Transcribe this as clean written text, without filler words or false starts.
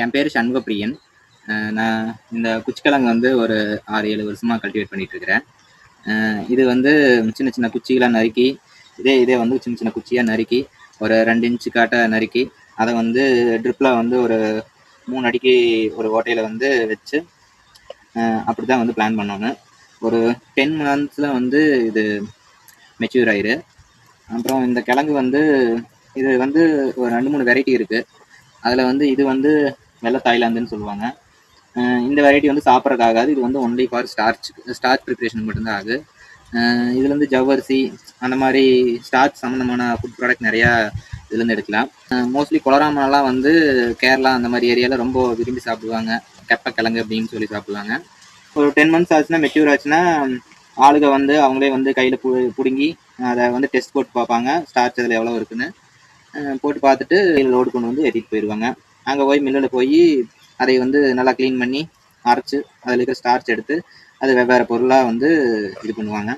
என் பேர் சண்முகப்பிரியன். நான் இந்த குச்சிக்கிழங்கு வந்து ஒரு 6-7 வருஷமா கல்டிவேட் பண்ணிட்டு இருக்கிறேன். இது வந்து சின்ன சின்ன குச்சிகளாக நறுக்கி இதே வந்து சின்ன சின்ன குச்சியாக நறுக்கி ஒரு 2 இன்ச்சு காட்ட நறுக்கி அதை வந்து ட்ரிப்பில் வந்து ஒரு 3 அடிக்கு ஒரு ஓட்டையில் வந்து வச்சு அப்படி தான் வந்து பிளான் பண்ணோன்னு. ஒரு 10 monthஸில் வந்து இது மெச்சூர் ஆயிரு. அப்புறம் இந்த கிழங்கு வந்து இது வந்து ஒரு 2-3 வெரைட்டி இருக்குது. அதில் வந்து இது வந்து வெள்ளை தாய்லாந்துன்னு சொல்லுவாங்க. இந்த வெரைட்டி வந்து சாப்பிட்றதுக்கு ஆகாது. இது வந்து ஒன்லி ஃபார் ஸ்டார்ச் ப்ரிப்ரேஷன் மட்டும்தான் ஆகுது. இதுலேருந்து ஜவ்வரிசி அந்த மாதிரி ஸ்டார்ச் சம்மந்தமான ஃபுட் ப்ராடக்ட் நிறையா இதுலேருந்து எடுக்கலாம். மோஸ்ட்லி கொலராமலாம் வந்து கேரளா அந்த மாதிரி ஏரியாவில் ரொம்ப விரும்பி சாப்பிடுவாங்க. கெப்பக்கிழங்கு அப்படின்னு சொல்லி சாப்பிடுவாங்க. ஒரு 10 months ஆச்சுன்னா மெச்சூர் ஆச்சுன்னா ஆளுக வந்து அவங்களே வந்து கையில் பிடுங்கி அதை வந்து டெஸ்ட் போட்டு பார்ப்பாங்க, ஸ்டார்ச் அதில் எவ்வளோ இருக்குன்னு. போட்டு பார்த்துட்டு லோடு கொண்டு வந்து ஏற்றிட்டு போயிடுவாங்க. அங்கே போய் மில்லில் போய் அதை வந்து நல்லா க்ளீன் பண்ணி அரைச்சி அதில் இருக்கிற ஸ்டார்ச் எடுத்து அது வெவ்வேறு பொருளாக வந்து இது பண்ணுவாங்க.